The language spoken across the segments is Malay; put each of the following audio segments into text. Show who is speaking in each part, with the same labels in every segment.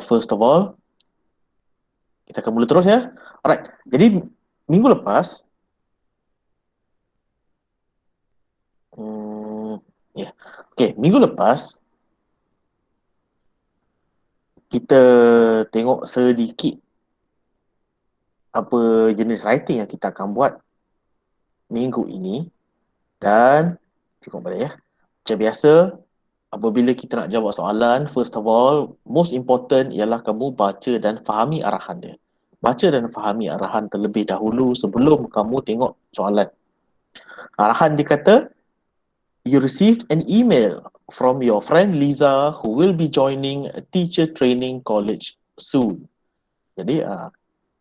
Speaker 1: First of all, kita akan mula terus ya. Alright, jadi minggu lepas, hmm, ya, yeah. Okay, minggu lepas kita tengok sedikit apa jenis writing yang kita akan buat minggu ini dan tengok balik ya. Macam biasa, apabila kita nak jawab soalan, first of all, most important ialah kamu baca dan fahami arahan dia. Baca dan fahami arahan terlebih dahulu sebelum kamu tengok soalan. Arahan dia kata, you received an email from your friend Liza who will be joining a teacher training college soon. Jadi,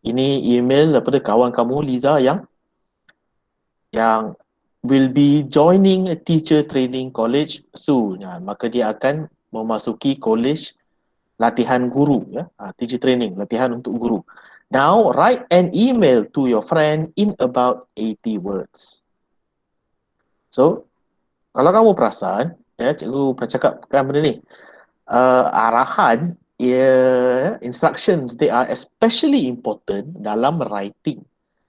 Speaker 1: ini email daripada kawan kamu Liza yang will be joining a teacher training college soon. Maka dia akan memasuki college latihan guru, ya, teacher training, latihan untuk guru. Now, write an email to your friend in about 80 words. So, kalau kamu perasan, ya, cikgu pernah cakapkan benda ni, arahan, instructions, they are especially important dalam writing.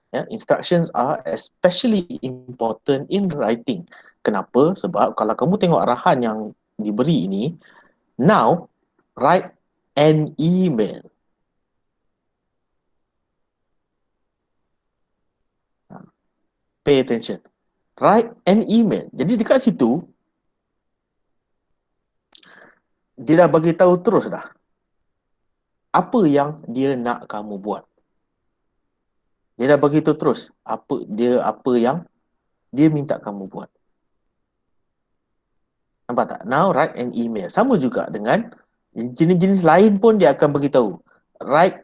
Speaker 1: Ya, instructions are especially important in writing. Kenapa? Sebab kalau kamu tengok arahan yang diberi ini, now, write an email. Pay attention. Write an email. Jadi dekat situ, dia dah bagi tahu terus dah apa yang dia nak kamu buat. Dia dah bagi tahu terus apa yang dia minta kamu buat. Nampak tak? Now write an email. Sama juga dengan jenis-jenis lain pun dia akan bagi tahu. Write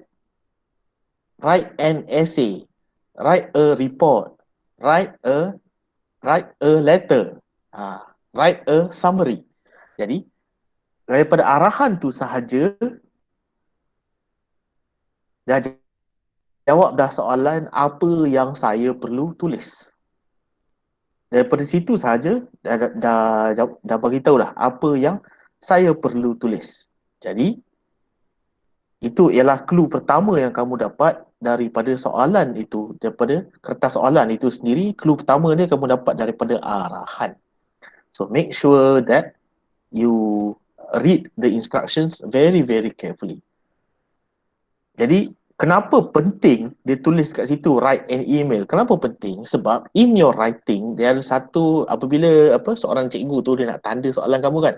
Speaker 1: an essay. Write a report. Write a letter. Write a summary. Jadi daripada arahan tu sahaja dah jawab dah soalan apa yang saya perlu tulis. Daripada situ sahaja dah bagi tahu dah apa yang saya perlu tulis. Jadi itu ialah clue pertama yang kamu dapat daripada soalan itu, daripada kertas soalan itu sendiri. Clue pertama dia kamu dapat daripada arahan. So make sure that you read the instructions very very carefully. Jadi kenapa penting dia tulis kat situ write an email? Kenapa penting? Sebab in your writing dia ada satu, apabila seorang cikgu tu dia nak tanda soalan kamu kan,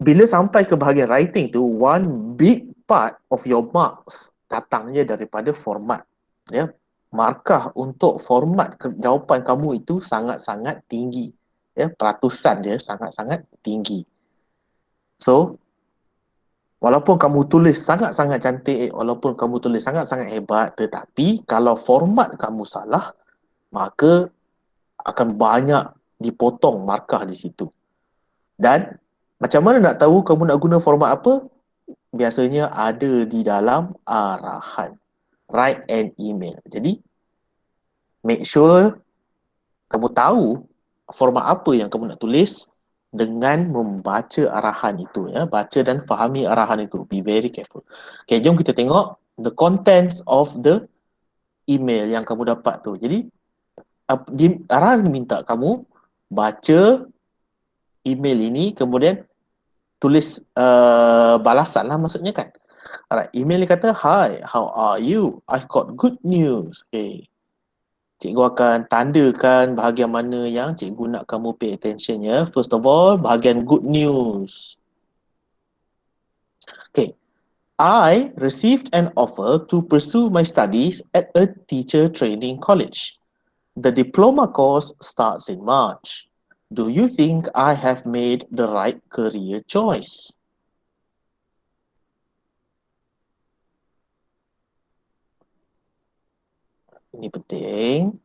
Speaker 1: bila sampai ke bahagian writing tu, one big part of your marks datangnya daripada format. Ya, markah untuk format jawapan kamu itu sangat-sangat tinggi. Ya, peratusan dia sangat-sangat tinggi. So, walaupun kamu tulis sangat-sangat cantik, walaupun kamu tulis sangat-sangat hebat, tetapi kalau format kamu salah, maka akan banyak dipotong markah di situ. Dan macam mana nak tahu kamu nak guna format apa? Biasanya ada di dalam arahan. Write an email. Jadi, make sure kamu tahu format apa yang kamu nak tulis dengan membaca arahan itu. Ya. Baca dan fahami arahan itu. Be very careful. Okay, jom kita tengok the contents of the email yang kamu dapat tu. Jadi, arahan minta kamu baca email ini, kemudian tulis balasan lah maksudnya kan. Alright, email ni kata, "Hi, how are you? I've got good news." Okay. Cikgu akan tandakan bahagian mana yang cikgu nak kamu pay attention ya. First of all, bahagian good news. Okay. I received an offer to pursue my studies at a teacher training college. The diploma course starts in March. Do you think I have made the right career choice? Ini penting.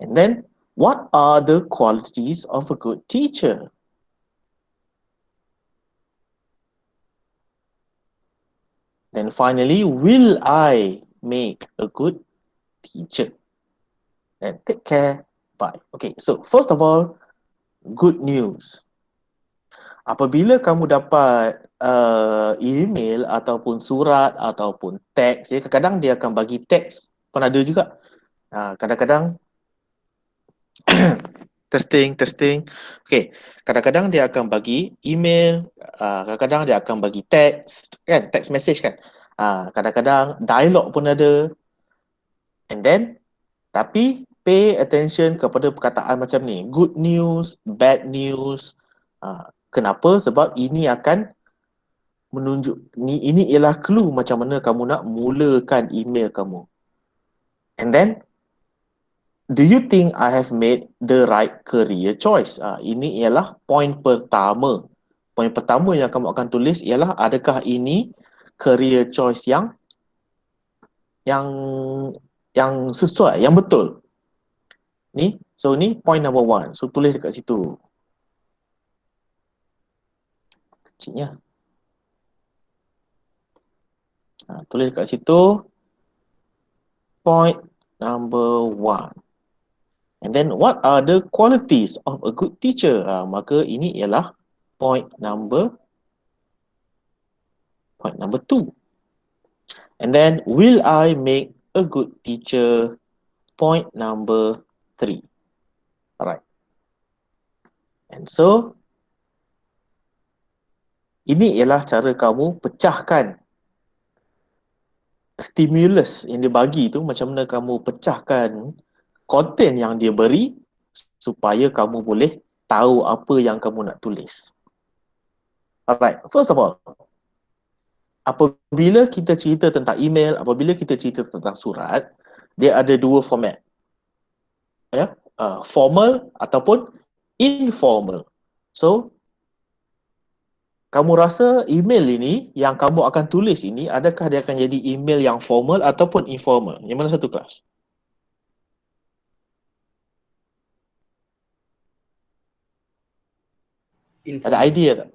Speaker 1: And then, what are the qualities of a good teacher? Then finally, will I make a good teacher? And take care. Bye. Okay, so first of all, good news. Apabila kamu dapat email ataupun surat ataupun teks, ya, kadang-kadang dia akan bagi teks pun ada juga. Kadang-kadang testing. Okay, kadang-kadang dia akan bagi email, kadang-kadang dia akan bagi teks, kan, text message kan. Kadang-kadang dialog pun ada. And then, tapi pay attention kepada perkataan macam ni. Good news, bad news. Kenapa? Sebab ini akan menunjuk, ini ialah clue macam mana kamu nak mulakan email kamu. And then, do you think I have made the right career choice? Ini ialah poin pertama. Poin pertama yang kamu akan tulis ialah adakah ini career choice yang sesuai, yang betul. Ni, so ni point number 1. So tulis dekat situ. Kecilnya. Tulis dekat situ. Point number 1. And then what are the qualities of a good teacher? Maka ini ialah point number 2. And then will I make a good teacher? Point number 3. Alright. And so ini ialah cara kamu pecahkan stimulus yang dia bagi tu, macam mana kamu pecahkan konten yang dia beri supaya kamu boleh tahu apa yang kamu nak tulis. Alright, first of all, apabila kita cerita tentang email, apabila kita cerita tentang surat, dia ada 2 format. Ya, formal ataupun informal. So, kamu rasa email ini yang kamu akan tulis ini, adakah dia akan jadi email yang formal ataupun informal? Yang mana satu, kelas? Informal. Ada idea tak?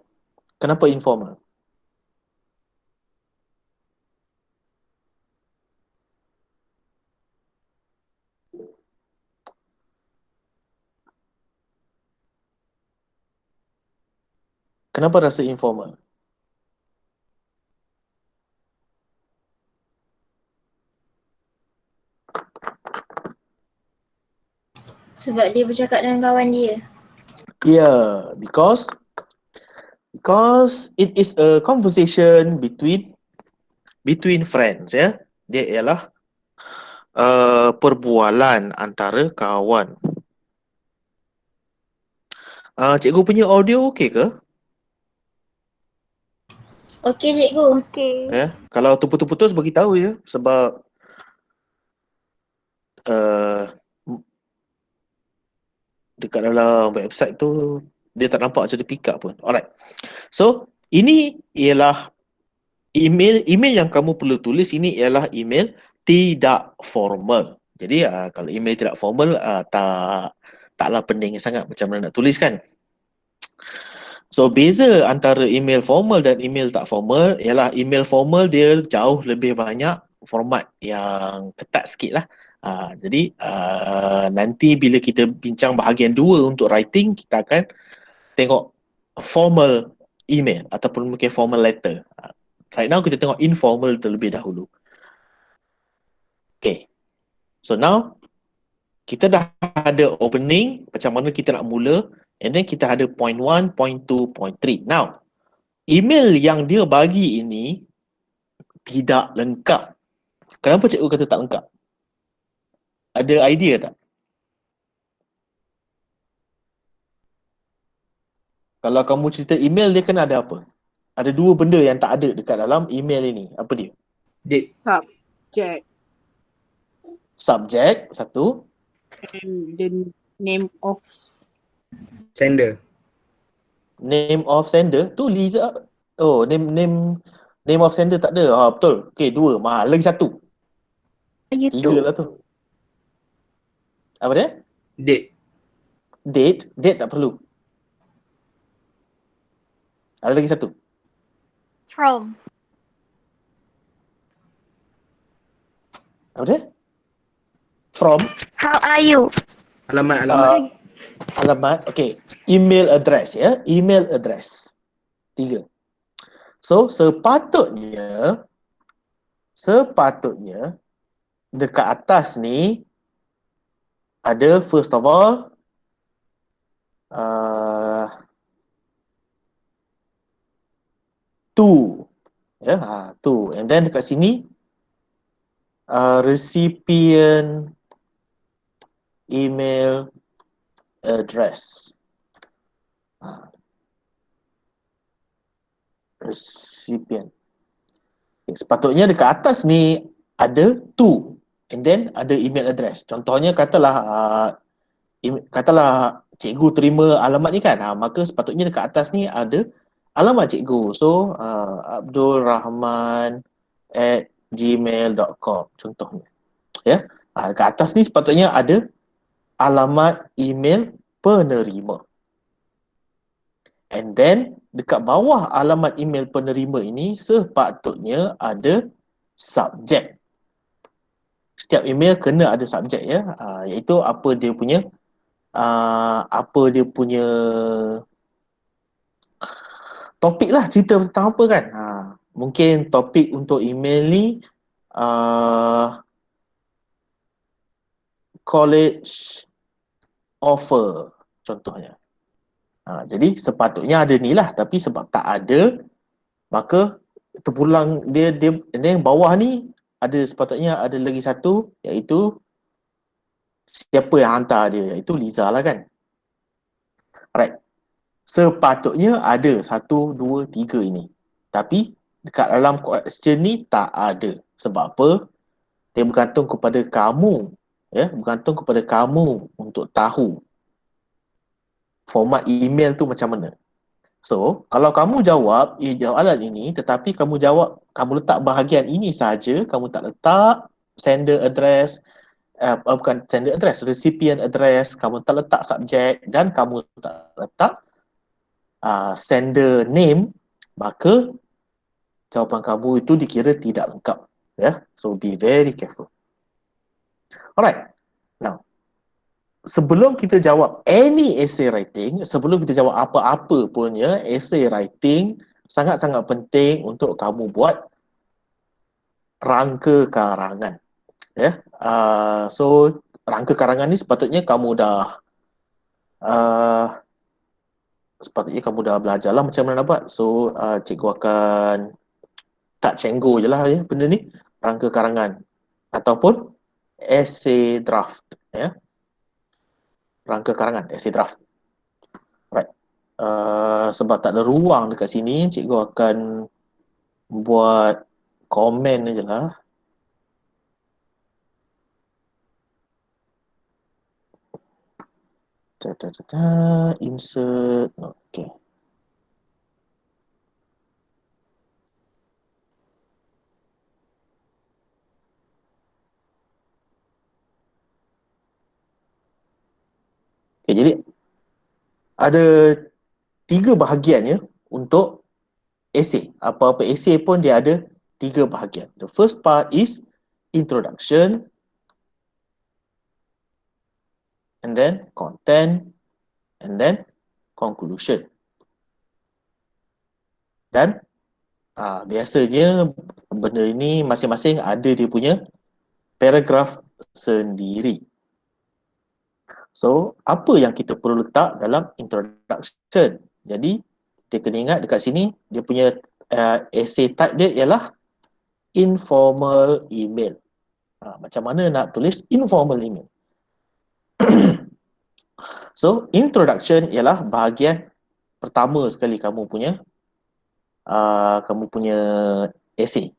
Speaker 1: Kenapa informal? Kenapa rasa informal?
Speaker 2: Sebab dia bercakap dengan kawan dia.
Speaker 1: Yeah, because it is a conversation between friends, ya. Dia ialah perbualan antara kawan. Cikgu punya audio okey ke?
Speaker 2: Okey cikgu.
Speaker 3: Okey.
Speaker 1: Kalau terputus-putus bagi tahu ya, sebab dekat dalam website tu dia tak nampak macam dia pick up pun. Alright. So, ini ialah email yang kamu perlu tulis, ini ialah email tidak formal. Jadi kalau email tidak formal taklah pening sangat macam mana nak tulis kan. So beza antara email formal dan email tak formal ialah email formal dia jauh lebih banyak format yang ketat sikit lah. Jadi nanti bila kita bincang bahagian 2 untuk writing, kita akan tengok formal email ataupun mungkin formal letter. Right now kita tengok informal terlebih dahulu. Okay. So now kita dah ada opening macam mana kita nak mula, and then kita ada point 1, point 2, point 3. Now, email yang dia bagi ini tidak lengkap. Kenapa cikgu kata tak lengkap? Ada idea tak? Kalau kamu cerita email, dia kena ada apa? Ada 2 benda yang tak ada dekat dalam email ini. Apa dia?
Speaker 4: Date.
Speaker 3: Subject
Speaker 1: Subject, satu.
Speaker 3: and the name of
Speaker 4: Sender.
Speaker 1: Name of sender. Tu Liza. Oh, name of sender tak ada. Betul. Okay, 2. Lagi satu. 3 lah tu. Apa dia?
Speaker 4: Date.
Speaker 1: Date tak perlu. Ada lagi satu.
Speaker 3: from
Speaker 1: Apa dia? From.
Speaker 5: How are you?
Speaker 4: Alamat.
Speaker 1: Alamat. Okay. Email address ya. Email address. 3. So sepatutnya dekat atas ni ada first of all to, ya, to, and then dekat sini recipient email address. Recipient. Okay, sepatutnya dekat atas ni ada to, and then ada email address. Contohnya katalah cikgu terima alamat ni kan, maka sepatutnya dekat atas ni ada alamat cikgu. So abdulrahman@gmail.com contohnya, ya. Dekat atas ni sepatutnya ada alamat email penerima. And then dekat bawah alamat email penerima ini sepatutnya ada subjek. Setiap email kena ada subjek, ya, iaitu apa dia punya topik lah, cerita tentang apa kan. Mungkin topik untuk email ni college offer contohnya. Jadi sepatutnya ada ni lah, tapi sebab tak ada, maka terpulang dia yang bawah ni ada, sepatutnya ada lagi satu, iaitu siapa yang hantar dia, iaitu Liza lah kan. Alright. Sepatutnya ada 1, 2, 3 ini. Tapi dekat dalam question ni tak ada. Sebab apa? Dia bergantung kepada kamu, ya, bergantung kepada kamu untuk tahu format email tu macam mana. So, kalau kamu jawab jawapan ini, tetapi kamu letak bahagian ini saja, kamu tak letak sender address, bukan sender address, recipient address, kamu tak letak subjek dan kamu tak letak sender name, maka jawapan kamu itu dikira tidak lengkap, ya. So be very careful. Alright. Now, sebelum kita jawab any essay writing, sebelum kita jawab apa-apa pun, ya, essay writing sangat-sangat penting untuk kamu buat rangka karangan, ya. So rangka karangan ni sepatutnya kamu dah belajar lah macam mana nak buat. So cikgu akan tak cenggo je lah, ya, benda ni, rangka karangan ataupun essay draft, ya. Rangka karangan, essay draft. Right. Sebab tak ada ruang dekat sini, cikgu akan buat komen je lah. Insert. Okay. Okay, jadi ada 3 bahagian, ya, untuk essay. Apa-apa essay pun dia ada 3 bahagian. The first part is introduction, and then content, and then conclusion. Dan biasanya benda ini masing-masing ada dia punya paragraf sendiri. So, apa yang kita perlu letak dalam introduction? Jadi, kita kena ingat dekat sini, dia punya essay type dia ialah informal email. Macam mana nak tulis informal email? So, introduction ialah bahagian pertama sekali kamu punya essay.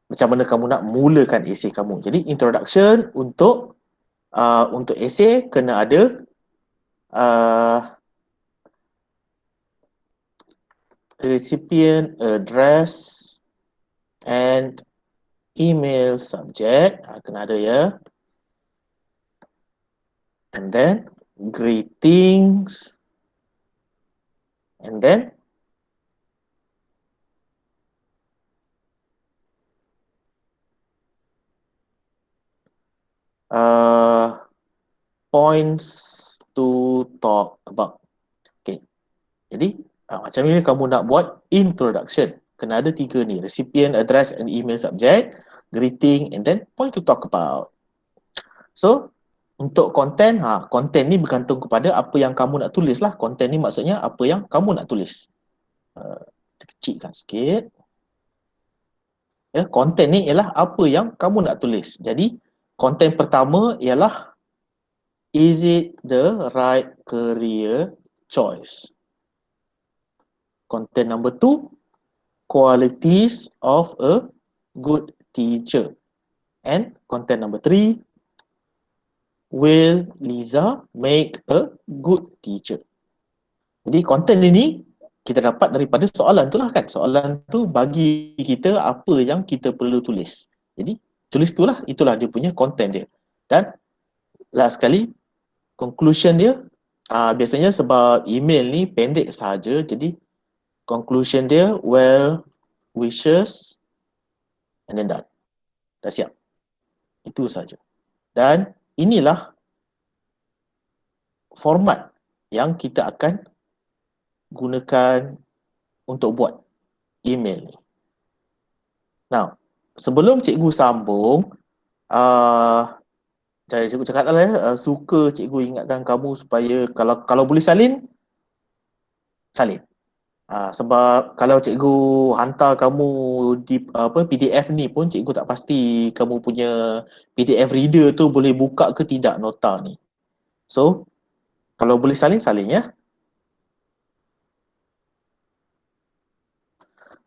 Speaker 1: Macam mana kamu nak mulakan essay kamu. Jadi introduction untuk essay kena ada recipient address and email subject, kena ada, ya. And then greetings, and then points to talk about. Okay. Jadi macam ni kamu nak buat introduction. Kena ada 3 ni, recipient, address and email subject, greeting and then point to talk about. So untuk konten, konten ni bergantung kepada apa yang kamu nak tulis lah. Konten ni maksudnya apa yang kamu nak tulis. Kita kecilkan sikit. Ya, konten ni ialah apa yang kamu nak tulis. Jadi konten pertama ialah, is it the right career choice? Content number 2, qualities of a good teacher. And content number 3, will Liza make a good teacher? Jadi konten ini kita dapat daripada soalan tu lah kan. Soalan tu bagi kita apa yang kita perlu tulis. Jadi tulis tu lah, itulah dia punya konten dia. Dan last sekali, conclusion dia, biasanya sebab email ni pendek sahaja, jadi conclusion dia, well wishes and then done. Dah siap. Itu saja. Dan inilah format yang kita akan gunakan untuk buat email ni. Now, sebelum cikgu sambung, cikgu cakap lah suka cikgu ingatkan kamu supaya kalau boleh salin, salin. Sebab kalau cikgu hantar kamu di PDF ni pun cikgu tak pasti kamu punya PDF reader tu boleh buka ke tidak nota ni. So, kalau boleh salin, salin ya.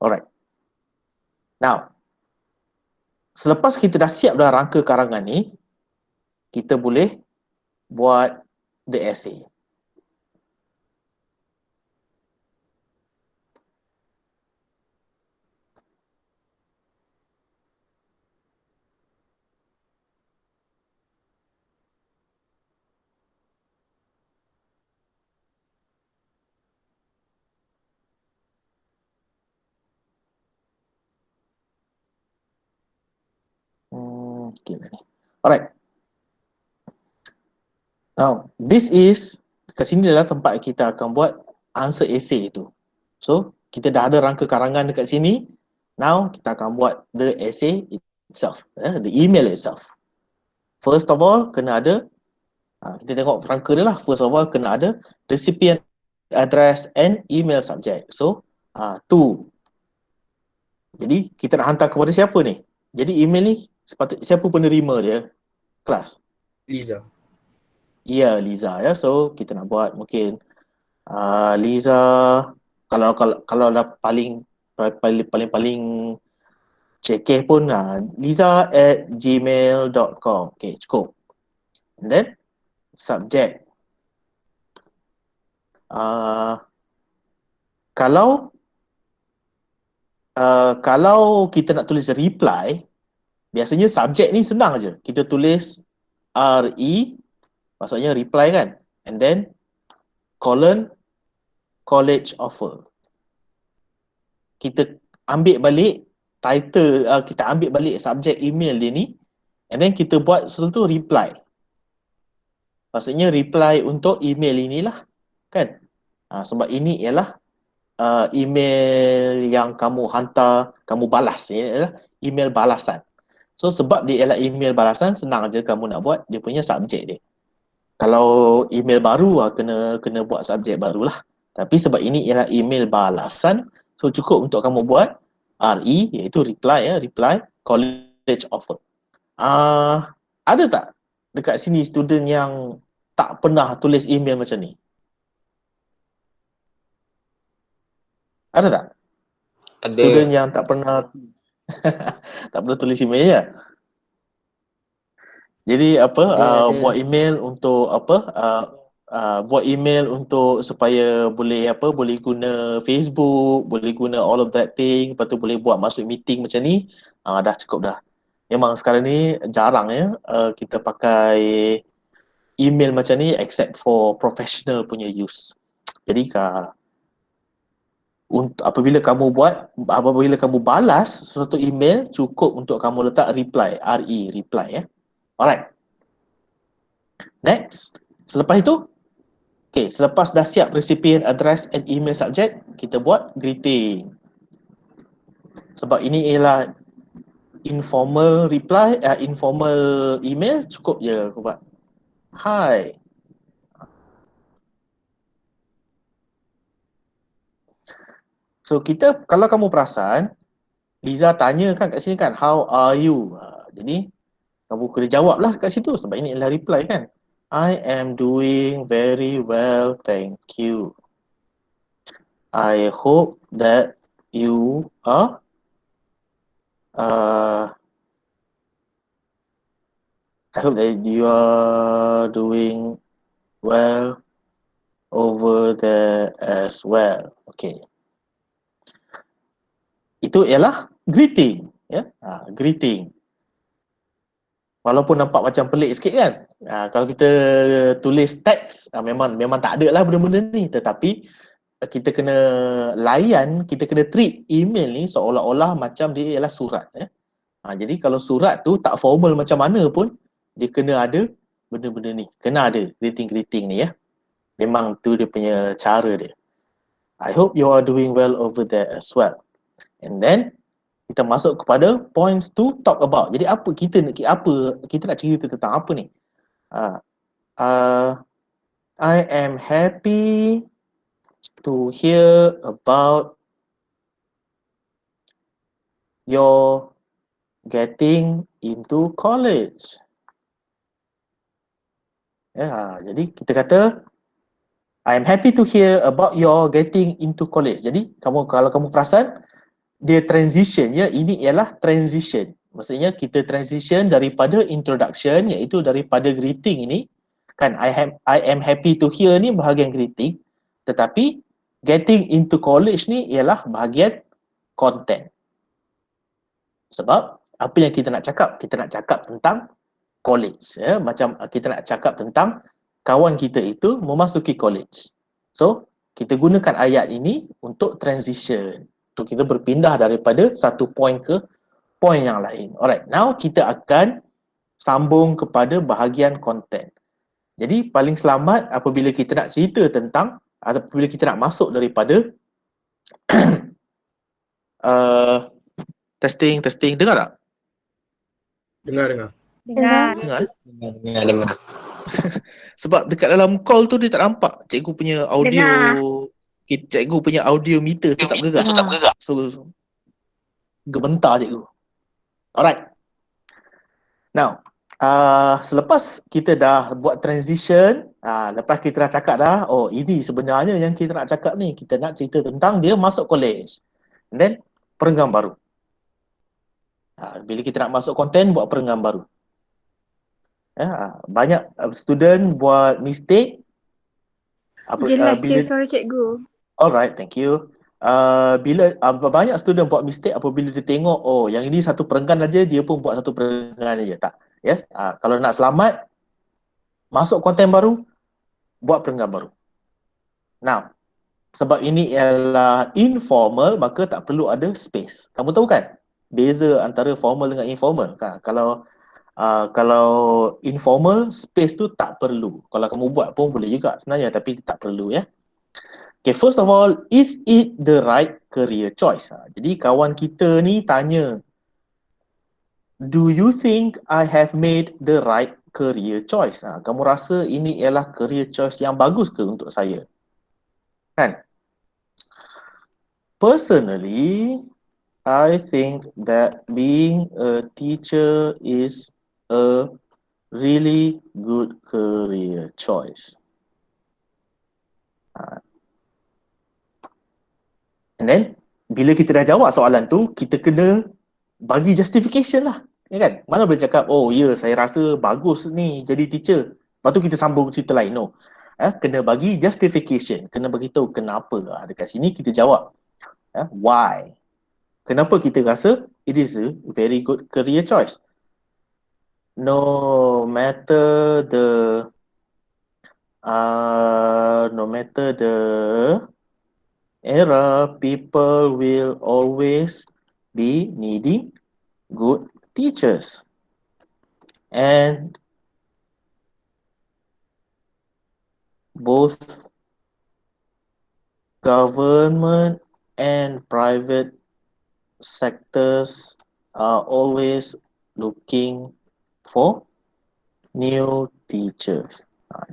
Speaker 1: Alright. Now, selepas kita dah siap dah rangka karangan ni, kita boleh buat the essay. Alright. Now, this is, kat sini adalah tempat kita akan buat answer essay itu. So, kita dah ada rangka karangan dekat sini. Now, kita akan buat the essay itself, the email itself. First of all, kena ada, kita tengok rangka dia lah. First of all, kena ada recipient address and email subject. So, two. Jadi, kita nak hantar kepada siapa ni? Jadi, email ni siapa penerima dia? Kelas.
Speaker 4: Liza.
Speaker 1: Ya, Liza ya. So, kita nak buat mungkin Liza, kalau dah paling cekeh pun liza@gmail.com. Okay, cukup. And then subject. Kalau kita nak tulis reply, biasanya subjek ni senang je. Kita tulis RE, maksudnya reply kan. And then colon college offer. Kita ambil balik title, kita ambil balik subjek email dia ni, and then kita buat sesuatu reply. Maksudnya reply untuk email inilah kan. Sebab ini ialah email yang kamu hantar, kamu balas. Ini adalah email balasan. So sebab dia ialah email balasan, senang je kamu nak buat dia punya subjek dia. Kalau email baru kena buat subjek barulah. Tapi sebab ini ialah email balasan, so cukup untuk kamu buat RE, iaitu reply reply college offer. Ada tak dekat sini student yang tak pernah tulis email macam ni? Ada tak?
Speaker 5: Ada.
Speaker 1: Student yang tak pernah tak pernah tulis email ya? Jadi
Speaker 5: Ada.
Speaker 1: buat email untuk buat email untuk supaya boleh guna Facebook, boleh guna all of that thing, lepas tu boleh buat masuk meeting macam ni, dah cukup dah. Memang sekarang ni jarang ya kita pakai email macam ni except for professional punya use. Jadi apabila kamu balas sesuatu email, cukup untuk kamu letak reply, RE, reply ya. Alright. Next. Selepas itu, Okay, selepas dah siap recipient address and email subject, kita buat greeting. Sebab ini ialah informal reply, informal email, cukup je aku buat hi. So kita, kalau kamu perasan, Liza tanya kan kat sini kan, how are you? Jadi kamu kena jawab lah kat situ sebab ini adalah reply kan. I am doing very well, thank you. I hope that you are I hope that you are doing well over there as well. Okay. Itu ialah greeting, ya. Greeting. Walaupun nampak macam pelik sikit kan. Kalau kita tulis teks, memang tak ada lah benda-benda ni. Tetapi kita kena layan, kita kena treat email ni seolah-olah macam dia ialah surat. Ya. Jadi kalau surat tu tak formal macam mana pun, dia kena ada benda-benda ni. Kena ada greeting-greeting ni ya. Memang tu dia punya cara dia. I hope you are doing well over there as well. And then kita masuk kepada points to talk about. Jadi apa kita nak cerita tentang apa ni? I am happy to hear about your getting into college. Ya, jadi kita kata I am happy to hear about your getting into college. Jadi kalau kamu perasan, dia transition ya, ini ialah transition. Maksudnya kita transition daripada introduction, iaitu daripada greeting ini kan, I am happy to hear ni bahagian greeting, tetapi getting into college ni ialah bahagian content. Sebab apa yang kita nak cakap? Kita nak cakap tentang college ya, macam kita nak cakap tentang kawan kita itu memasuki college. So kita gunakan ayat ini untuk transition, untuk kita berpindah daripada satu point ke point yang lain. Alright, now kita akan sambung kepada bahagian content. Jadi paling selamat apabila kita nak cerita tentang, apabila kita nak masuk daripada testing, dengar tak?
Speaker 4: Dengar.
Speaker 5: Dengar.
Speaker 1: Sebab dekat dalam call tu dia tak nampak cikgu punya audio, cikgu punya audio meter tu tak bergerak. So gementar cikgu. Alright. Now, selepas kita dah buat transition, lepas kita dah cakap dah, oh ini sebenarnya yang kita nak cakap ni, kita nak cerita tentang dia masuk college. And then perenggan baru. Bila kita nak masuk konten, buat perenggan baru. Banyak student buat mistake.
Speaker 3: Jelas suara cikgu.
Speaker 1: Alright, thank you. Bila banyak student buat mistake apabila dia tengok, oh yang ini satu perenggan aja, dia pun buat satu perenggan aja. Tak. Ya? Kalau nak selamat, masuk konten baru, buat perenggan baru. Now, sebab ini ialah informal, maka tak perlu ada space. Kamu tahu kan? Beza antara formal dengan informal. Kalau informal, space tu tak perlu. Kalau kamu buat pun boleh juga sebenarnya, tapi tak perlu ya. Okay, first of all, is it the right career choice? Jadi kawan kita ni tanya, do you think I have made the right career choice? Kamu rasa ini ialah career choice yang bagus ke untuk saya? Kan? Personally, I think that being a teacher is a really good career choice. And then, bila kita dah jawab soalan tu, kita kena bagi justification lah. Ya kan? Mana boleh cakap, oh ya, saya rasa bagus ni jadi teacher. Lepas tu kita sambung cerita lain. No. Kena bagi justification. Kena beritahu kenapa. Dekat sini kita jawab. Why? Kenapa kita rasa it is a very good career choice? No matter the era, people will always be needing good teachers. And both government and private sectors are always looking for new teachers.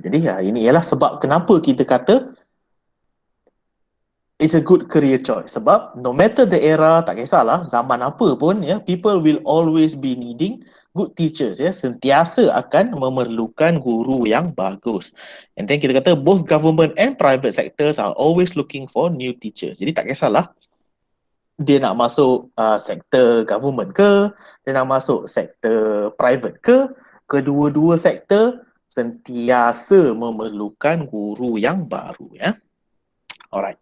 Speaker 1: Jadi ini ialah sebab kenapa kita kata it's a good career choice. Sebab no matter the era, tak kisahlah zaman apa pun, ya, people will always be needing good teachers, ya, sentiasa akan memerlukan guru yang bagus. And then kita kata both government and private sectors are always looking for new teachers. Jadi tak kisahlah dia nak masuk sektor government ke, dia nak masuk sektor private ke, kedua-dua sektor sentiasa memerlukan guru yang baru, ya. Alright.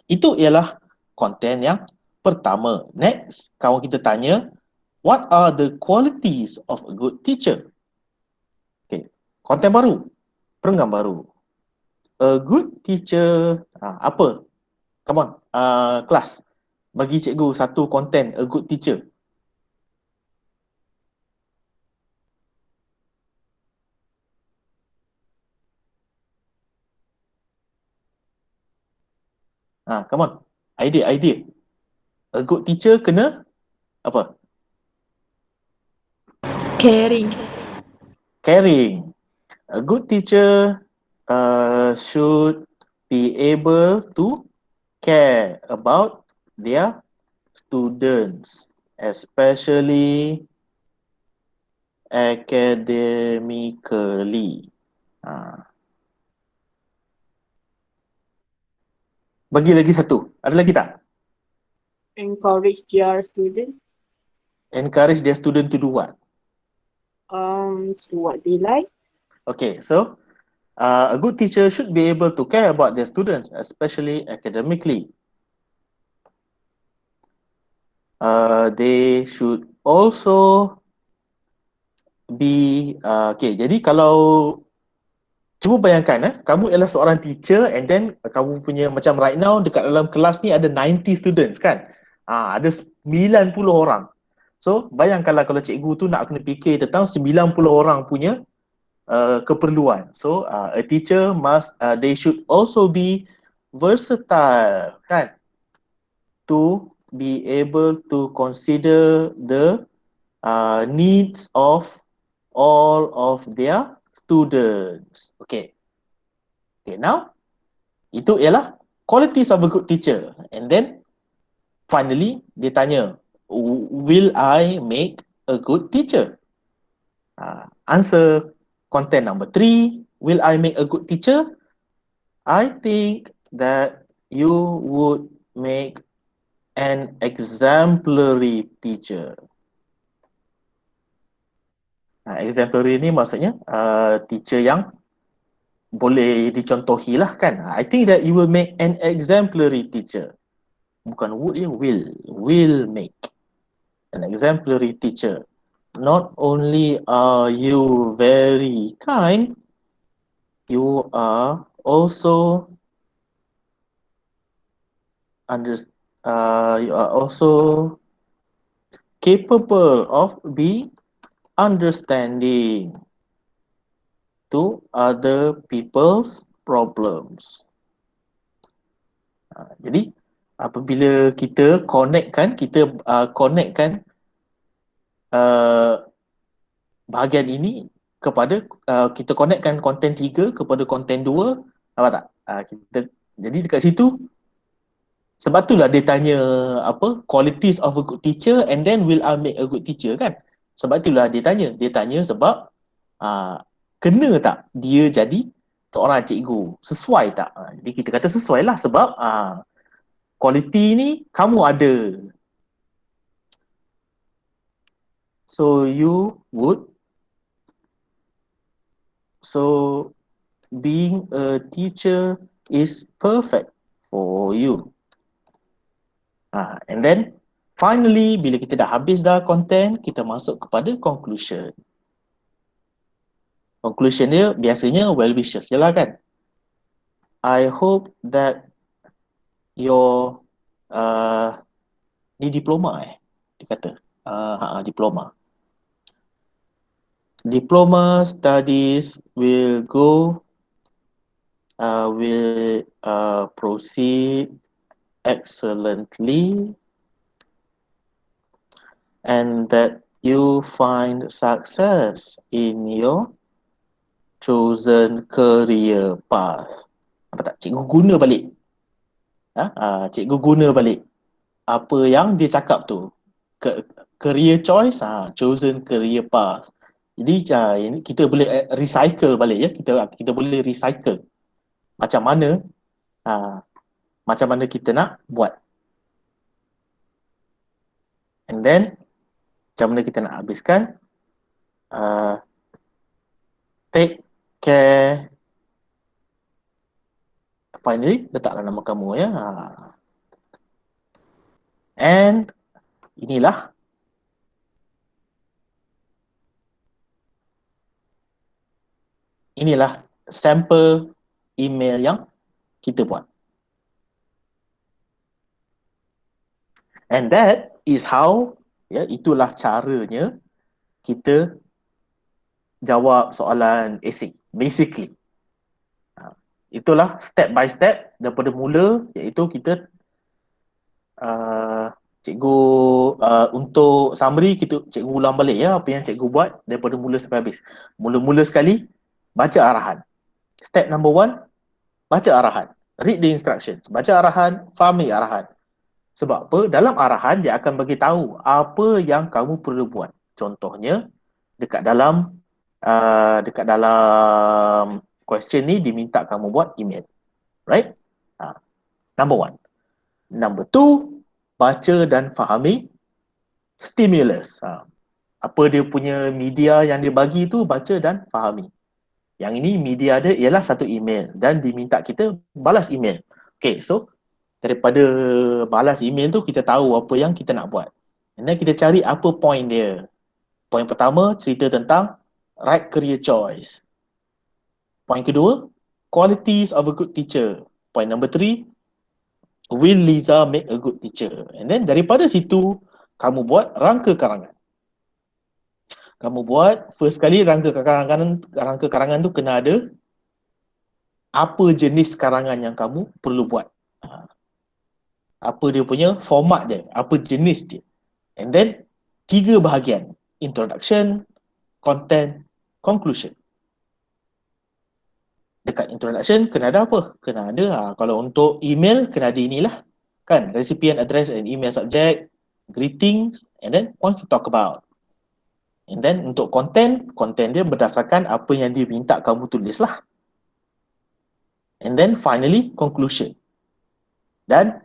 Speaker 1: Itu ialah konten yang pertama. Next, kawan kita tanya, what are the qualities of a good teacher? Okay, konten baru, perenggan baru. A good teacher, apa? Come on, kelas. Bagi cikgu satu konten, a good teacher. Come on, idea. A good teacher kena apa?
Speaker 3: Caring.
Speaker 1: Caring. A good teacher should be able to care about their students, especially academically. Bagi lagi satu. Ada lagi tak?
Speaker 5: Encourage their student.
Speaker 1: Encourage their student to do what?
Speaker 5: To do what they like.
Speaker 1: Okay, so a good teacher should be able to care about their students, especially academically. They should also be okay. Jadi kalau cuba bayangkan, kamu ialah seorang teacher and then kamu punya macam right now dekat dalam kelas ni ada 90 students kan. Ada 90 orang. So bayangkanlah kalau cikgu tu nak kena fikir tentang 90 orang punya keperluan. So a teacher must they should also be versatile kan, to be able to consider the needs of all of their students. Okay, now itu ialah qualities of a good teacher. And then finally dia tanya, will I make a good teacher? Answer content number 3, will I make a good teacher? I think that you would make an exemplary teacher. Exemplary ni maksudnya teacher yang boleh dicontohi lah kan. I think that you will make an exemplary teacher. Bukan would, will make an exemplary teacher. Not only are you very kind, you are also capable of being understanding to other people's problems. Jadi apabila kita connectkan bahagian ini kepada kita connectkan konten 3 kepada konten 2, apa tak? Jadi dekat situ sebab itulah dia tanya apa qualities of a good teacher and then will I make a good teacher kan? Sebab itulah dia tanya sebab kena tak dia jadi seorang cikgu, sesuai tak? Jadi kita kata sesuai lah sebab quality ni kamu ada. So being a teacher is perfect for you. And then finally bila kita dah habis dah content, kita masuk kepada conclusion. Conclusion dia biasanya well wishes je lah kan. I hope that your ni diploma dia kata. Diploma. Diploma studies will go will proceed excellently and that you find success in your chosen career path. Apa tak? Cikgu guna balik. Cikgu guna balik apa yang dia cakap tu. Career choice, chosen career path. Jadi ini kita boleh recycle balik ya. Kita boleh recycle. Macam mana kita nak buat. And then macam mana kita nak habiskan. Take care. Finally, letaklah nama kamu ya. And inilah sampel email yang kita buat. And that is how, ya, itulah caranya kita jawab soalan esei. Basically. Itulah step by step daripada mula, iaitu kita cikgu untuk summary cikgu ulang balik ya apa yang cikgu buat daripada mula sampai habis. Mula-mula sekali baca arahan. Step number 1, baca arahan. Read the instructions. Baca arahan, fahami arahan. Sebab apa? Dalam arahan dia akan bagi tahu apa yang kamu perlu buat. Contohnya dekat dalam question ni diminta kamu buat email. Right? Number 1. Number 2, baca dan fahami stimulus. Apa dia punya media yang dia bagi tu, baca dan fahami. Yang ini media dia ialah satu email dan diminta kita balas email. Okay, so daripada balas email tu kita tahu apa yang kita nak buat. And then kita cari apa point dia. Point pertama cerita tentang right career choice. Point kedua, qualities of a good teacher. Point number 3, will Liza make a good teacher? And then daripada situ, kamu buat rangka karangan. Kamu buat, first kali rangka karangan tu kena ada apa jenis karangan yang kamu perlu buat. Apa dia punya format dia, apa jenis dia. And then, 3 bahagian. Introduction, content, conclusion. Dekat introduction kena ada apa? Kena ada kalau untuk email kena ada inilah kan, recipient address and email subject, greetings, and then what to talk about. And then untuk content dia berdasarkan apa yang dia minta kamu tulis lah. And then finally conclusion. Dan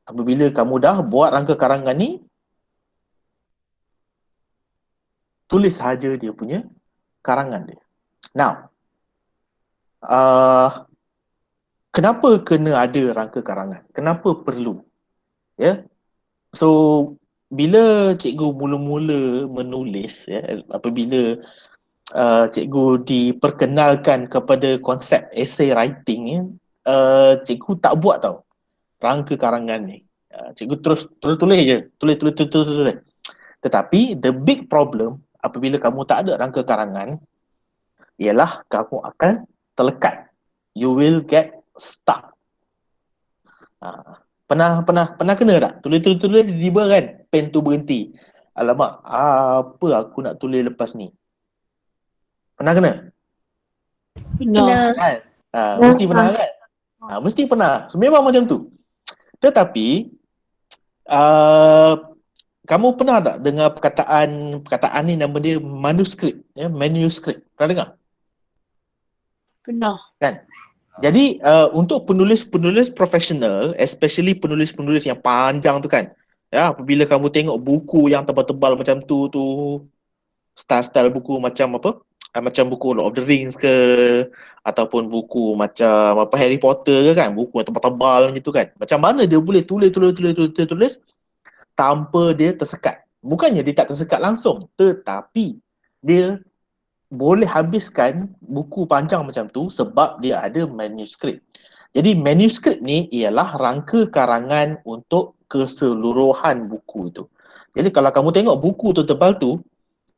Speaker 1: apabila kamu dah buat rangka karangan ni, tulis saja dia punya karangan dia. Now, kenapa kena ada rangka karangan? Kenapa perlu? Ya. So bila cikgu mula-mula menulis ya, apabila cikgu diperkenalkan kepada konsep essay writing ya, cikgu tak buat tau rangka karangan ni. Cikgu terus tulis je, tulis. Tetapi the big problem apabila kamu tak ada rangka karangan ialah kamu akan terlekat. You will get stuck. Pernah kena tak? Tulis tiba-tiba kan pen tu berhenti. Alamak, apa aku nak tulis lepas ni? Pernah kena?
Speaker 2: Pernah.
Speaker 1: Kan? Mesti pernah kan? Mesti pernah. So, memang macam tu. Tetapi kamu pernah tak dengar perkataan ni, nama dia manuskrip, ya, manuskrip. Pernah dengar?
Speaker 5: Pernah.
Speaker 1: Kan? Jadi untuk penulis-penulis profesional, especially penulis-penulis yang panjang tu kan, ya, apabila kamu tengok buku yang tebal-tebal macam tu style-style buku macam apa? Macam buku Lord of the Rings ke, ataupun buku macam apa Harry Potter ke kan, buku yang tebal-tebal macam tu kan. Macam mana dia boleh tulis tanpa dia tersekat? Bukannya dia tak tersekat langsung, tetapi dia boleh habiskan buku panjang macam tu sebab dia ada manuskrip. Jadi manuskrip ni ialah rangka karangan untuk keseluruhan buku itu. Jadi kalau kamu tengok buku tu tebal tu,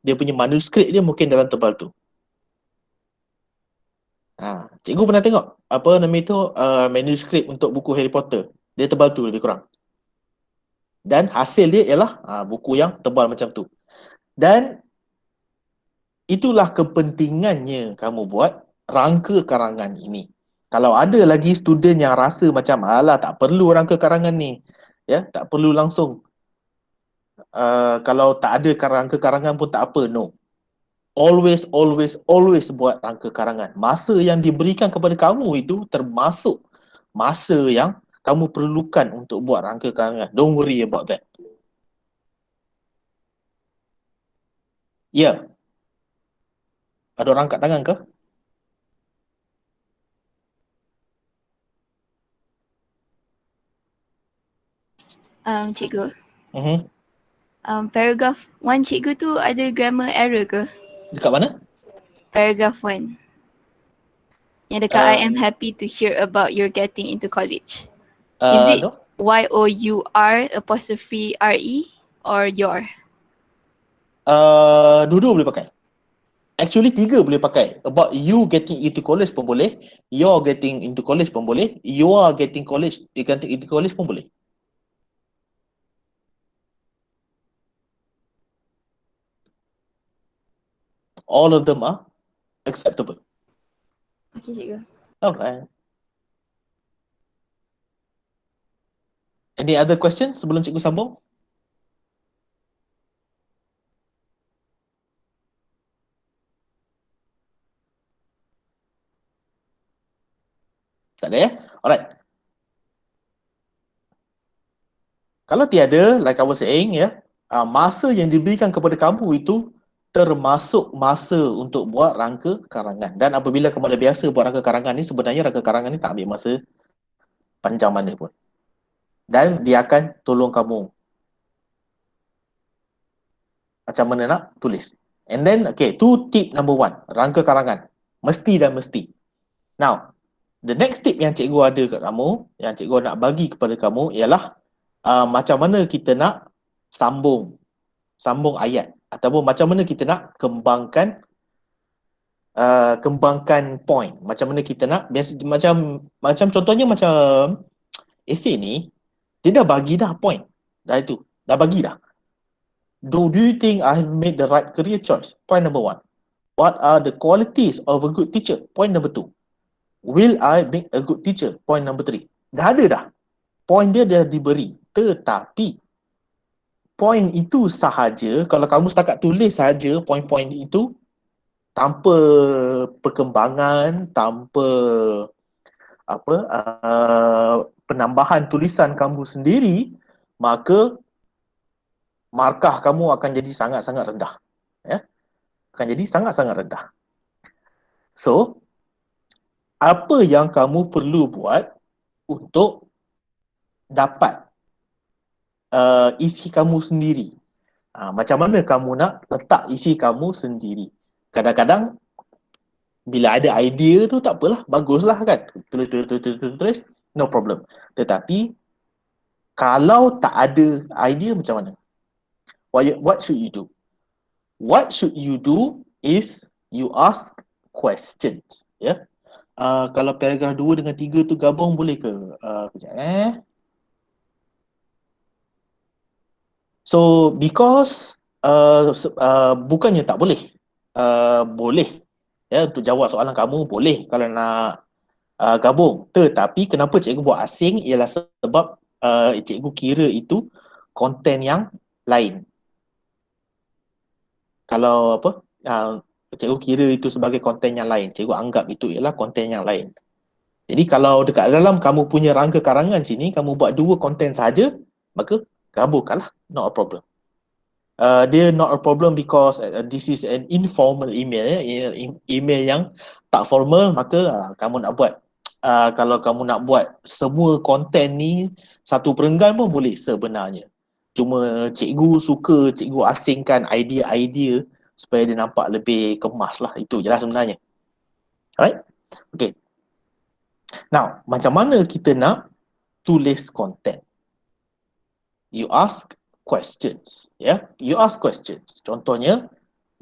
Speaker 1: dia punya manuskrip dia mungkin dalam tebal tu. Cikgu pernah tengok apa nama itu manuskrip untuk buku Harry Potter. Dia tebal tu lebih kurang. Dan hasil dia ialah buku yang tebal macam tu. Dan itulah kepentingannya kamu buat rangka karangan ini. Kalau ada lagi student yang rasa macam alah tak perlu rangka karangan ni, ya, tak perlu langsung. Kalau tak ada rangka karangan pun tak apa, no. Always buat rangka karangan. Masa yang diberikan kepada kamu itu termasuk masa yang kamu perlukan untuk buat rangka karangan. Don't worry about that. Ya. Ada orang angkat tangan ke?
Speaker 2: Cikgu.
Speaker 1: Uh-huh.
Speaker 2: Paragraph 1 cikgu tu ada grammar error ke?
Speaker 1: Dekat mana?
Speaker 2: Paragraph 1. Yang dekat I am happy to hear about your getting into college. Is it
Speaker 1: No?
Speaker 2: YOUR_RE or your?
Speaker 1: Dua-dua boleh pakai. Actually 3 boleh pakai. About you getting into college pun boleh. You're getting into college pun boleh. You are getting into college pun boleh. All of them are acceptable.
Speaker 2: Okay cikgu.
Speaker 1: Alright. Any other questions sebelum cikgu sambung? Tak ada ya? Alright. Kalau tiada, like I was saying ya, masa yang diberikan kepada kamu itu termasuk masa untuk buat rangka karangan. Dan apabila kamu dah biasa buat rangka karangan ni, sebenarnya rangka karangan ni tak ambil masa panjang mana pun. Dan dia akan tolong kamu macam mana nak tulis. And then, okay, tu tip number 1, rangka karangan. Mesti dan mesti. Now, the next tip yang cikgu ada kat kamu, yang cikgu nak bagi kepada kamu ialah macam mana kita nak sambung ayat ataupun macam mana kita nak kembangkan point. Macam mana kita nak macam contohnya macam essay ni, dia dah bagi dah point. Dah bagi dah. Do you think I have made the right career choice? Point number 1. What are the qualities of a good teacher? Point number 2. Will I make a good teacher? Point number 3. Dah ada dah. Point dia dah diberi. Tetapi point itu sahaja, kalau kamu setakat tulis sahaja point-point itu tanpa perkembangan, tanpa penambahan tulisan kamu sendiri, maka markah kamu akan jadi sangat-sangat rendah. Ya? Akan jadi sangat-sangat rendah. So, apa yang kamu perlu buat untuk dapat isi kamu sendiri? Macam mana kamu nak letak isi kamu sendiri? Kadang-kadang bila ada idea tu tak apalah, baguslah kan. Tulis, no problem. Tetapi kalau tak ada idea macam mana? What should you do? What should you do is you ask questions. Ya. Kalau paragraf 2 dengan 3 tu gabung boleh ke? Kejap So because bukannya tak boleh. Boleh. Ya, untuk jawab soalan kamu boleh kalau nak gabung. Tetapi kenapa cikgu buat asing ialah sebab cikgu kira itu konten yang lain. Kalau cikgu kira itu sebagai konten yang lain, cikgu anggap itu ialah konten yang lain. Jadi kalau dekat dalam kamu punya rangka karangan sini, kamu buat 2 konten saja, maka gabungkanlah, not a problem. Dia not a problem because this is an informal email, email yang tak formal, maka kamu nak buat kalau kamu nak buat semua konten ni satu perenggan pun boleh sebenarnya. Cuma cikgu suka cikgu asingkan idea-idea supaya dia nampak lebih kemas lah. Itu je lah sebenarnya. Alright? Okay. Now, macam mana kita nak tulis konten? You ask questions. Ya, you ask questions. Contohnya,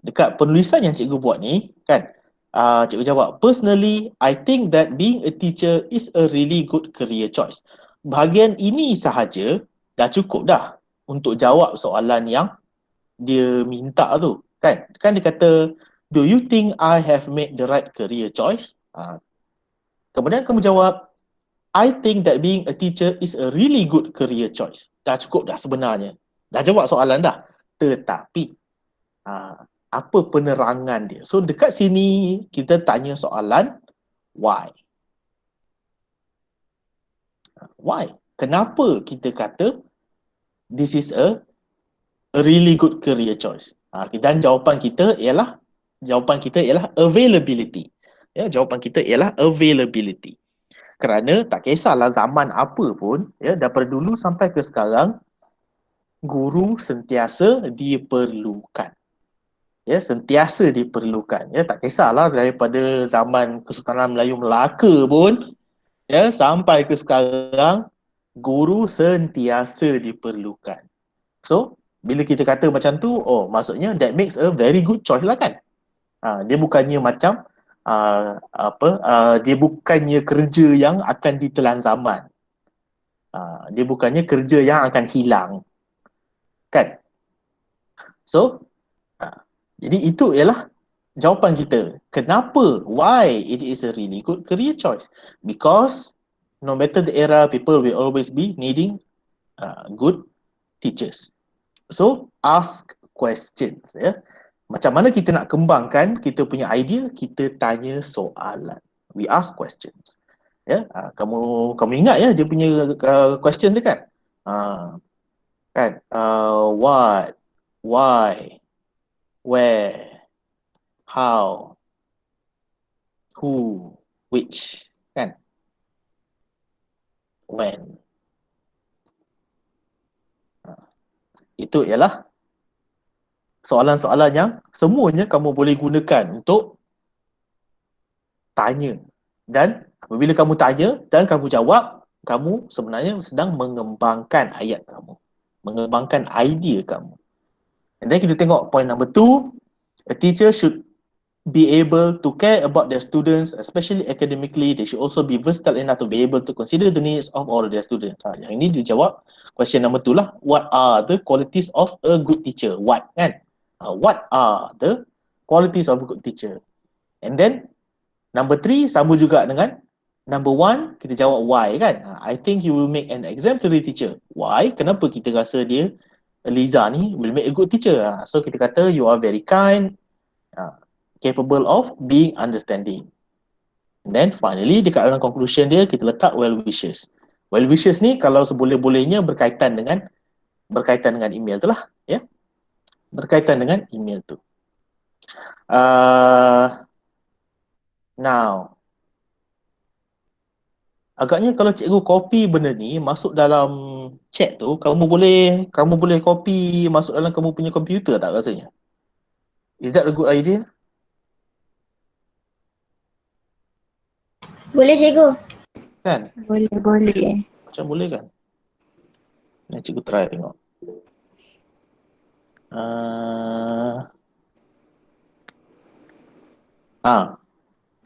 Speaker 1: dekat penulisan yang cikgu buat ni, kan, Cikgu jawab, personally, I think that being a teacher is a really good career choice. Bahagian ini sahaja dah cukup dah untuk jawab soalan yang dia minta tu. Kan dia kata, do you think I have made the right career choice? Kemudian kamu jawab, I think that being a teacher is a really good career choice. Dah cukup dah sebenarnya. Dah jawab soalan dah. Tetapi, apa penerangan dia? So dekat sini kita tanya soalan why. Why? Kenapa kita kata this is a really good career choice? Dan jawapan kita ialah availability. Ya, jawapan kita ialah availability. Kerana tak kisahlah zaman apa pun, ya, daripada dulu sampai ke sekarang, guru sentiasa diperlukan. Ya, sentiasa diperlukan. Ya, tak kisahlah daripada zaman Kesultanan Melayu Melaka pun, ya, sampai ke sekarang, guru sentiasa diperlukan. So, bila kita kata macam tu, maksudnya that makes a very good choice lah kan. Dia bukannya macam dia bukannya kerja yang akan ditelan zaman. Dia bukannya kerja yang akan hilang. Kan? So, jadi itu ialah jawapan kita. Kenapa? Why it is a really good career choice? Because no matter the era, people will always be needing good teachers. So, ask questions. Ya. Macam mana kita nak kembangkan kita punya idea? Kita tanya soalan. We ask questions. Ya, kamu ingat ya dia punya question dia kan? What, why, where, how, who, which, kan? When. Itu ialah soalan-soalan yang semuanya kamu boleh gunakan untuk tanya. Dan apabila kamu tanya dan kamu jawab, kamu sebenarnya sedang mengembangkan ayat kamu. Mengembangkan idea kamu. And then kita tengok point number 2. A teacher should be able to care about their students, especially academically. They should also be versatile enough to be able to consider the needs of all their students. Yang ini dijawab question number 2 lah. What are the qualities of a good teacher? What, kan? What are the qualities of a good teacher? And then number 3 sama juga dengan number 1, kita jawab why, kan? I think you will make an exemplary teacher. Why? Kenapa kita rasa dia, Liza ni, will make a good teacher? So kita kata you are very kind, capable of being understanding. And then finally, dekat dalam conclusion dia, kita letak well wishes. Well wishes ni kalau seboleh-bolehnya berkaitan dengan email tu lah. Ya? Berkaitan dengan email tu. Now, agaknya kalau cikgu copy benda ni masuk dalam chat tu, kamu boleh copy masuk dalam kamu punya komputer tak rasanya? Is that a good idea?
Speaker 3: Boleh cikgu.
Speaker 1: Kan?
Speaker 2: Boleh.
Speaker 1: Macam boleh kan? Ni cikgu try tengok.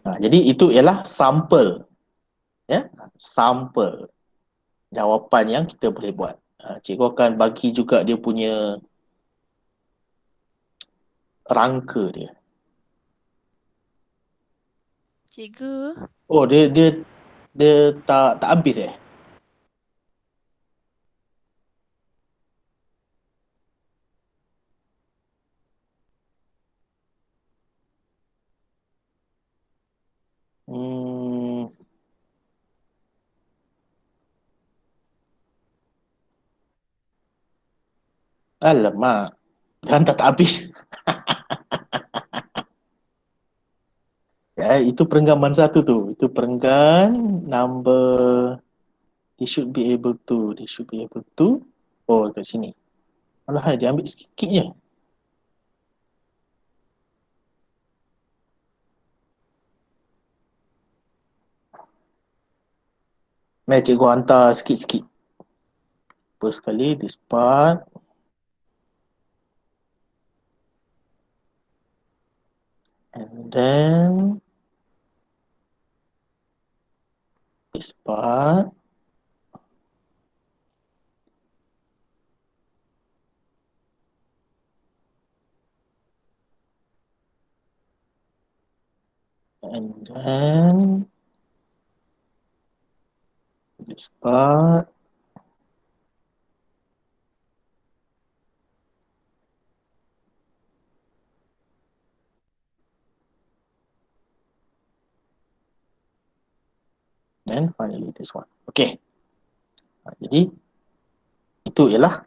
Speaker 1: Jadi itu ialah sampel. Ya, sampel jawapan yang kita boleh buat. Cikgu akan bagi juga dia punya rangka dia.
Speaker 5: Cikgu.
Speaker 1: Oh, dia tak habis eh? Alamak, rantai tak habis. Ya, itu perenggan satu tu. Itu perenggan number, they should be able to. Oh, kat sini. Alah, dia ambil sikit je. Mari cikgu hantar sikit-sikit. First sekali, this part. And then this part. And then this part. And finally this one. Okay. Jadi itu ialah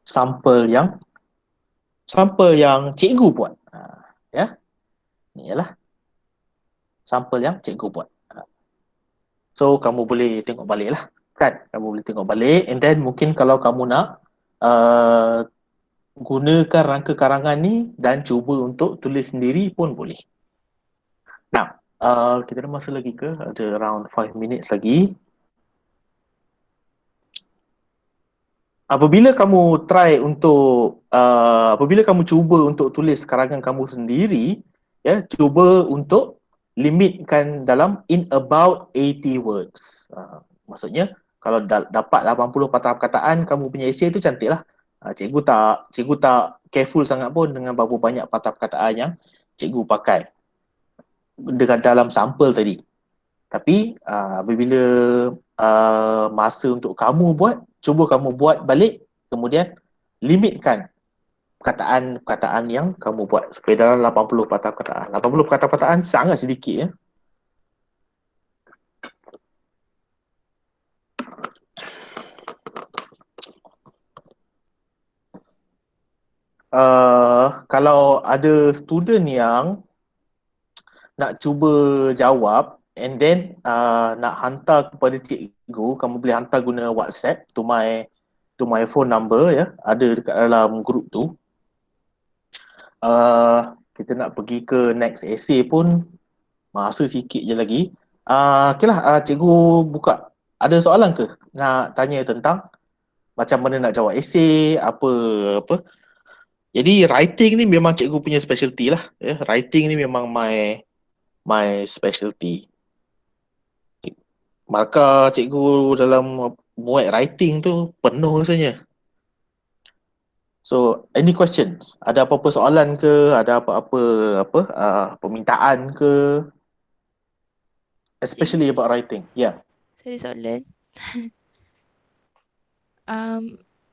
Speaker 1: sampel yang cikgu buat. Ya. Ini ialah sampel yang cikgu buat. So kamu boleh tengok balik lah. Kan? Kamu boleh tengok balik and then mungkin kalau kamu nak gunakan rangka karangan ni dan cuba untuk tulis sendiri pun boleh. Now, kita ada masa lagi ke? Ada around 5 minutes lagi. Apabila kamu cuba untuk tulis karangan kamu sendiri, ya, cuba untuk limitkan dalam in about 80 words. Maksudnya kalau dapat 80 patah perkataan kamu punya esei tu cantik lah. Cikgu tak careful sangat pun dengan berapa banyak patah perkataan yang cikgu pakai dengan dalam sampel tadi. Tapi apabila masa untuk kamu buat, cuba kamu buat balik, kemudian limitkan perkataan-perkataan yang kamu buat supaya dalam 80 patah perkataan. 80 patah perkataan sangat sedikit ya. Kalau ada student yang nak cuba jawab and then nak hantar kepada cikgu, kamu boleh hantar guna WhatsApp to my phone number ya, ada dekat dalam group tu. Kita nak pergi ke next essay pun masa sikit je lagi. Okay lah, cikgu buka. Ada soalan ke nak tanya tentang macam mana nak jawab essay, apa. Jadi writing ni memang cikgu punya specialty lah ya. Writing ni memang my specialty. Markah cikgu dalam muat writing tu penuh rasanya. So, any questions? Ada apa-apa soalan ke? Ada apa-apa permintaan ke? Especially about writing. Yeah.
Speaker 5: Saya ada soalan.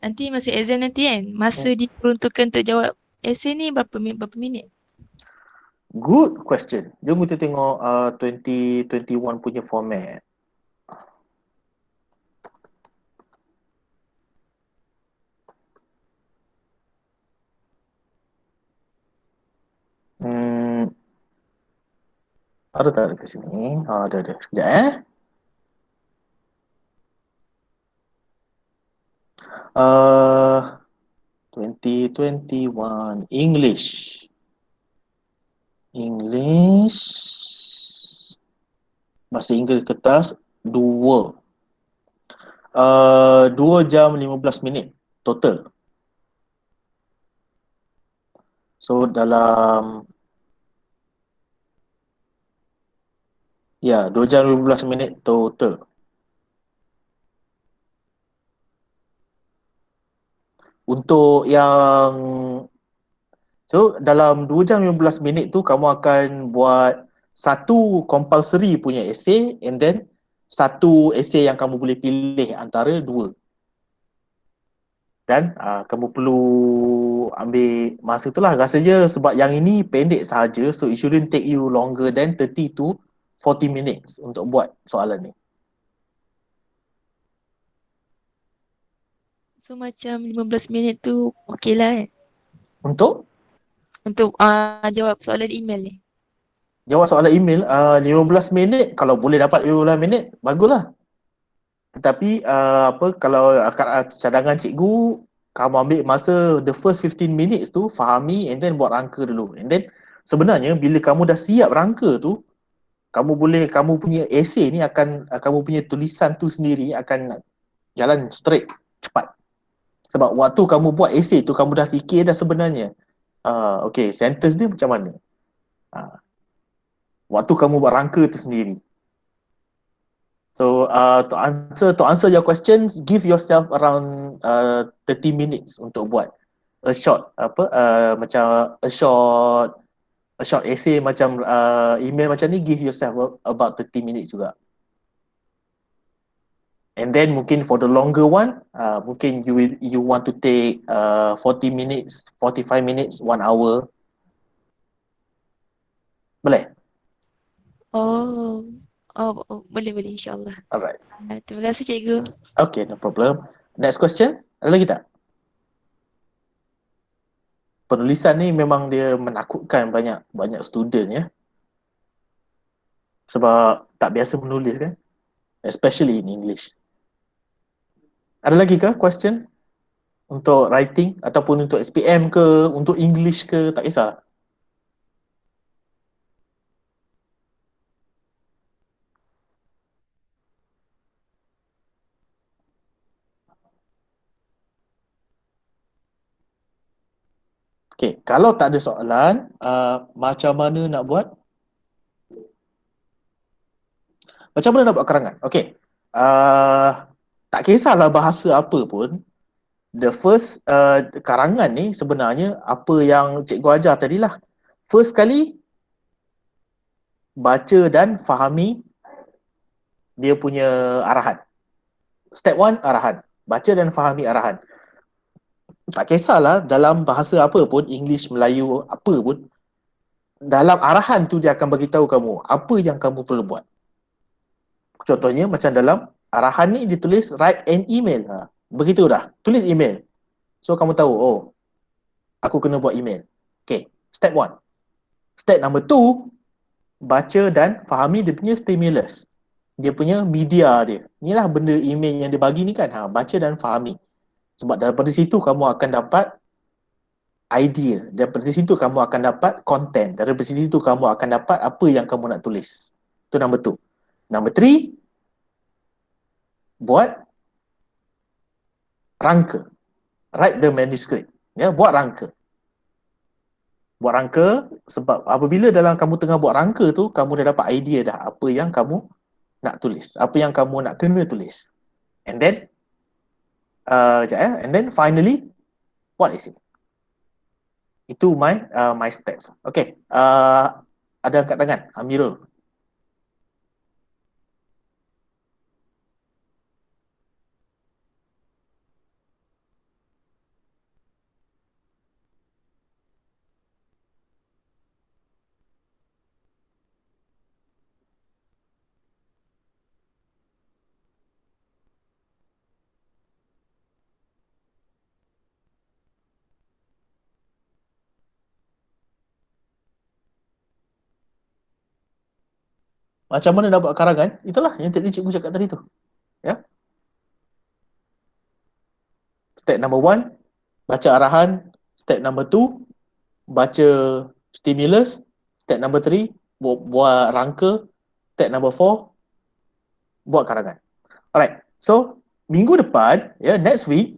Speaker 5: Nanti masa exam nanti kan, masa diperuntukkan untuk jawab essay ni berapa minit?
Speaker 1: Good question. Jom kita tengok 2021 punya format. Ada tak dekat sini? Ada. Sekejap 2021 English bahasa Inggeris kertas 2 jam 15 minit total. So dalam 2 jam 15 minit total. Untuk yang dalam 2 jam 15 minit tu kamu akan buat satu compulsory punya essay and then satu essay yang kamu boleh pilih antara dua. Dan kamu perlu ambil masa itulah, rasanya sebab yang ini pendek sahaja, so it shouldn't take you longer than 30 to 40 minutes untuk buat soalan ni.
Speaker 5: So macam 15 minit tu okey lah kan?
Speaker 1: Untuk
Speaker 5: jawab soalan email ni.
Speaker 1: Jawab soalan email 15 minit, kalau boleh dapat 15 minit baguslah. Tetapi kalau cadangan cikgu, kamu ambil masa the first 15 minutes tu fahami and then buat rangka dulu. And then sebenarnya bila kamu dah siap rangka tu, kamu punya essay ni akan, kamu punya tulisan tu sendiri akan jalan straight, cepat. Sebab waktu kamu buat essay tu, kamu dah fikir dah sebenarnya okay, sentence dia macam mana, Waktu kamu buat rangka tu sendiri. So to answer your questions, give yourself around 30 minutes untuk buat a short macam a short essay macam email macam ni. Give yourself about 30 minutes juga. And then mungkin for the longer one, mungkin you want to take 40 minutes, 45 minutes, 1 hour. Boleh?
Speaker 5: Oh. Boleh insyaAllah.
Speaker 1: Alright.
Speaker 5: Terima kasih cikgu.
Speaker 1: Okay, no problem. Next question. Ada lagi tak? Penulisan ni memang dia menakutkan banyak student ya. Sebab tak biasa menulis kan? Especially in English. Ada lagi ke question? Untuk writing ataupun untuk SPM ke, untuk English ke, tak kisah. Okay, kalau tak ada soalan, macam mana nak buat? Macam mana nak buat karangan? Okay, tak kisahlah bahasa apa pun. The first karangan ni sebenarnya apa yang cikgu ajar tadilah. First kali, baca dan fahami dia punya arahan. Step 1, arahan. Baca dan fahami arahan. Tak kisahlah dalam bahasa apa pun, English, Melayu, apa pun, dalam arahan tu dia akan bagi tahu kamu apa yang kamu perlu buat. Contohnya macam dalam arahan ni ditulis write an email. Begitu dah, tulis email. So kamu tahu, oh, aku kena buat email. Okay, step 1. Step number 2, baca dan fahami dia punya stimulus. Dia punya media dia. Inilah benda email yang dia bagi ni kan. Baca dan fahami. Sebab daripada situ kamu akan dapat idea. Daripada situ kamu akan dapat content. Daripada situ kamu akan dapat apa yang kamu nak tulis. Itu number 2. Number 3, buat rangka. Write the manuscript. Ya, buat rangka. Buat rangka sebab apabila dalam kamu tengah buat rangka tu, kamu dah dapat idea dah apa yang kamu nak tulis. Apa yang kamu nak kena tulis. And then and then finally, what is it? Itu my steps. Okay. Ada angkat tangan, Amirul. Macam mana nak buat karangan? Itulah yang tadi cikgu cakap tadi tu. Ya. Step number 1, baca arahan. Step number 2, baca stimulus. Step number 3, buat rangka. Step number 4, buat karangan. Alright. So, minggu depan, ya, next week,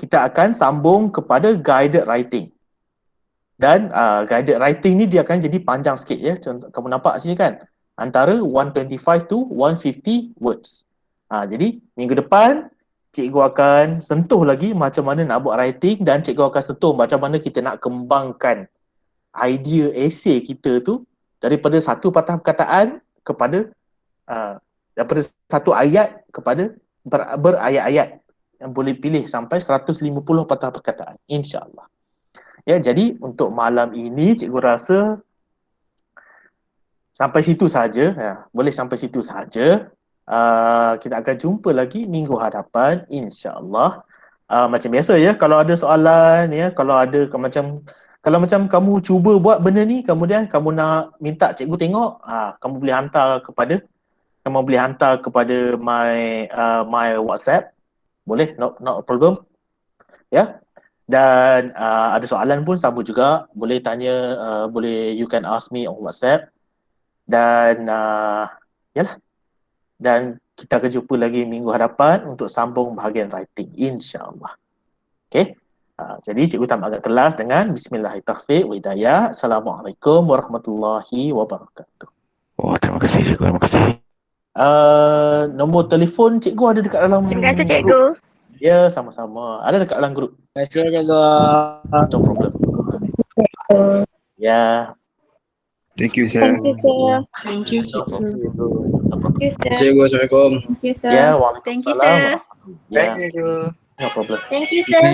Speaker 1: kita akan sambung kepada guided writing. Dan guided writing ni dia akan jadi panjang sikit ya. Contoh, kamu nampak sini kan, antara 125 to 150 words. Jadi minggu depan cikgu akan sentuh lagi macam mana nak buat writing, dan cikgu akan sentuh macam mana kita nak kembangkan idea essay kita tu daripada satu patah perkataan kepada daripada satu ayat kepada berayat-ayat yang boleh pilih sampai 150 patah perkataan, insya-Allah. Ya, jadi untuk malam ini cikgu rasa sampai situ saja. Ya, boleh sampai situ saja. Kita akan jumpa lagi minggu hadapan, insya-Allah. Macam biasa ya, kalau ada soalan ya, kalau macam kamu cuba buat benda ni, kemudian kamu nak minta cikgu tengok, kamu boleh hantar kepada my WhatsApp. Boleh, not problem. Ya. Dan ada soalan pun sama juga, boleh tanya, boleh, you can ask me on WhatsApp. Dan yalah, dan kita akan jumpa lagi minggu hadapan untuk sambung bahagian writing, insya-Allah. Okay, Jadi cikgu tamat agak kelas dengan Bismillahirrahmanirrahim. Assalamualaikum warahmatullahi wabarakatuh.
Speaker 6: Oh, terima kasih cikgu, terima kasih.
Speaker 1: Nombor telefon cikgu ada dekat dalam
Speaker 3: Terima kasih
Speaker 1: grup.
Speaker 3: cikgu.
Speaker 1: Ya, sama-sama. Ada dekat dalam grup.
Speaker 7: Terima kasih cikgu.
Speaker 1: No problem. Ya.
Speaker 6: Thank you, sir.
Speaker 3: Thank you sir.
Speaker 5: Thank you, cikgu.
Speaker 1: No problem.
Speaker 3: Thank you sir.
Speaker 4: Cikgu, Assalamualaikum.
Speaker 2: Thank you, sir.
Speaker 1: Ya,
Speaker 3: Thank you
Speaker 1: waalaikumsalam.
Speaker 3: sir.
Speaker 1: Ya, no problem.
Speaker 2: Thank you, sir.